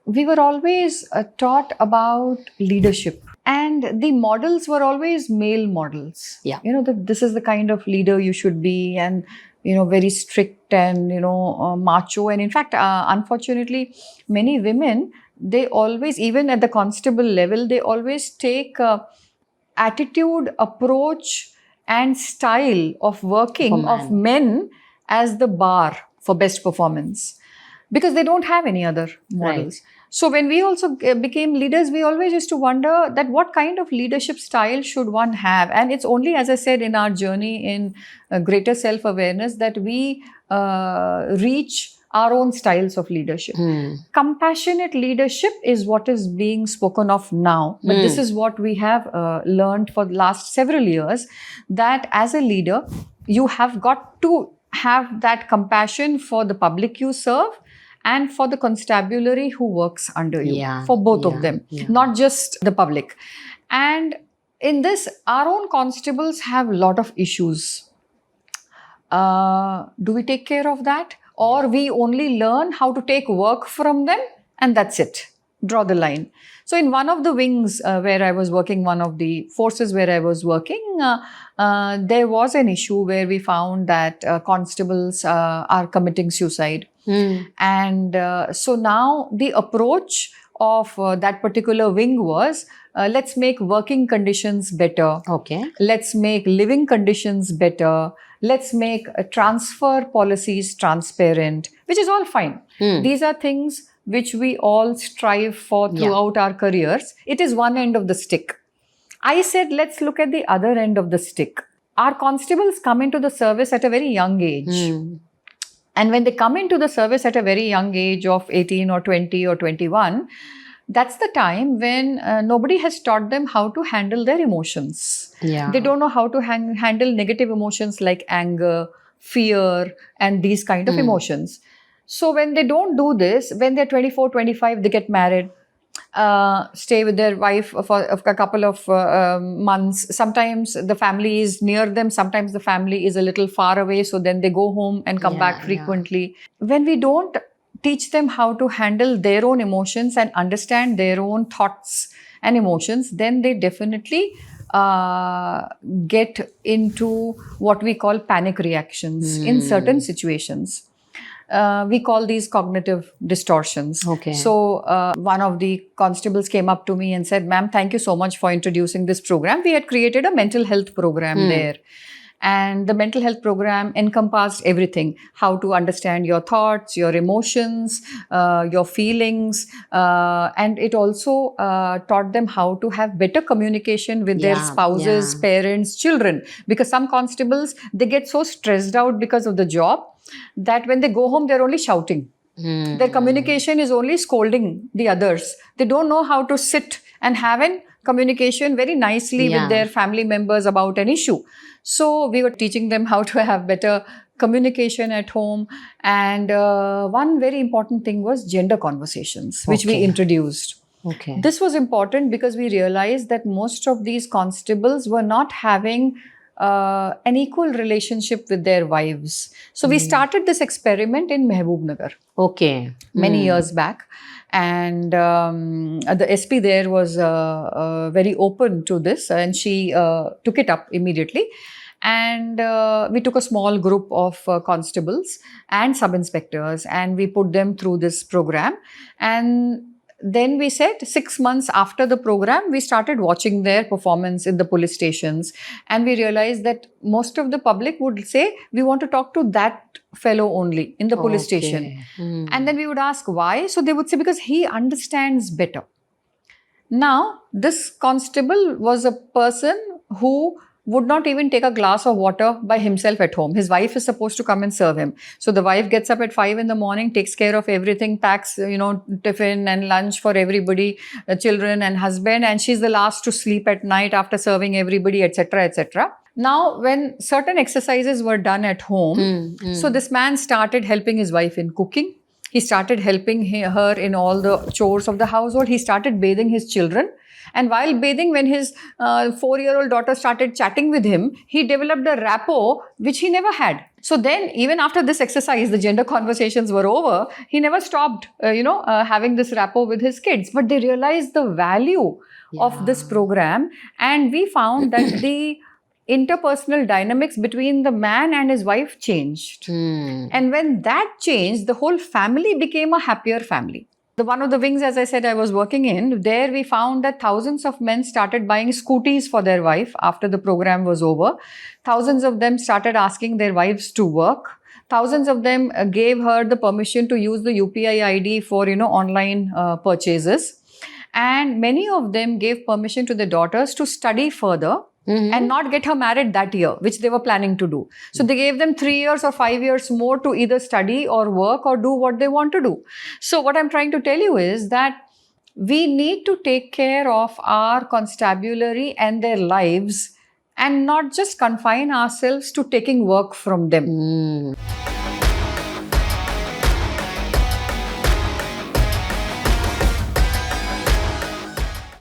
we were always taught about leadership, and the models were always male models. Yeah. That this is the kind of leader you should be, and very strict and macho. And in fact, unfortunately, many women, they always, even at the constable level, they always take attitude, approach, and style of working of men as the bar for best performance, because they don't have any other models. Right. So when we also became leaders, we always used to wonder that what kind of leadership style should one have. And it's only, as I said, in our journey in greater self-awareness that we reach our own styles of leadership. Compassionate leadership is what is being spoken of now. But this is what we have learned for the last several years, that as a leader, you have got to have that compassion for the public you serve and for the constabulary who works under you, for both of them, not just the public. And in this, our own constables have a lot of issues. Do we take care of that? Or we only learn how to take work from them and that's it? Draw the line. So in one of the wings where I was working, one of the forces where I was working, there was an issue where we found that constables are committing suicide. And so now the approach of that particular wing was, let's make working conditions better. Okay. Let's make living conditions better. Let's make transfer policies transparent, which is all fine. These are things which we all strive for throughout our careers. It is one end of the stick. I said, let's look at the other end of the stick. Our constables come into the service at a very young age. And when they come into the service at a very young age of 18 or 20 or 21, that's the time when nobody has taught them how to handle their emotions. They don't know how to handle negative emotions like anger, fear, and these kind of emotions. So when they don't do this, when they're 24, 25, they get married, stay with their wife for a couple of months. Sometimes the family is near them. Sometimes the family is a little far away. So then they go home and come back frequently. When we don't teach them how to handle their own emotions and understand their own thoughts and emotions, then they definitely get into what we call panic reactions in certain situations. We call these cognitive distortions. Okay. So one of the constables came up to me and said, "Ma'am, thank you so much for introducing this program." We had created a mental health program there. And the mental health program encompassed everything: how to understand your thoughts, your emotions, your feelings. And it also taught them how to have better communication with their spouses, parents, children. Because some constables, they get so stressed out because of the job that when they go home, they're only shouting. Their communication is only scolding the others. They don't know how to sit and have a communication very nicely with their family members about an issue. So we were teaching them how to have better communication at home. And one very important thing was gender conversations, which we introduced. This was important because we realized that most of these constables were not having an equal relationship with their wives. So we started this experiment in Mehboob Nagar. Many years back. And the SP there was very open to this, and she took it up immediately. And we took a small group of constables and sub-inspectors, and we put them through this program. And then we said 6 months after the program, we started watching their performance in the police stations. And we realized that most of the public would say, we want to talk to that fellow only in the police station. And then we would ask why. So they would say, because he understands better. Now, this constable was a person who would not even take a glass of water by himself at home. His wife is supposed to come and serve him. So the wife gets up at 5 in the morning, takes care of everything, packs, tiffin and lunch for everybody, the children and husband, and she's the last to sleep at night after serving everybody, etc., etc. Now, when certain exercises were done at home, so this man started helping his wife in cooking. He started helping her in all the chores of the household. He started bathing his children. And while bathing, when his 4-year-old daughter started chatting with him, he developed a rapport which he never had. So then, even after this exercise, the gender conversations were over, he never stopped, having this rapport with his kids. But they realized the value of this program. And we found that the interpersonal dynamics between the man and his wife changed. And when that changed, the whole family became a happier family. One of the wings, as I said, I was working in, there we found that thousands of men started buying scooties for their wife after the program was over. Thousands of them started asking their wives to work. Thousands of them gave her the permission to use the UPI ID for, online purchases. And many of them gave permission to their daughters to study further and not get her married that year, which they were planning to do. So they gave them 3 years or 5 years more to either study or work or do what they want to do. So what I'm trying to tell you is that we need to take care of our constabulary and their lives and not just confine ourselves to taking work from them.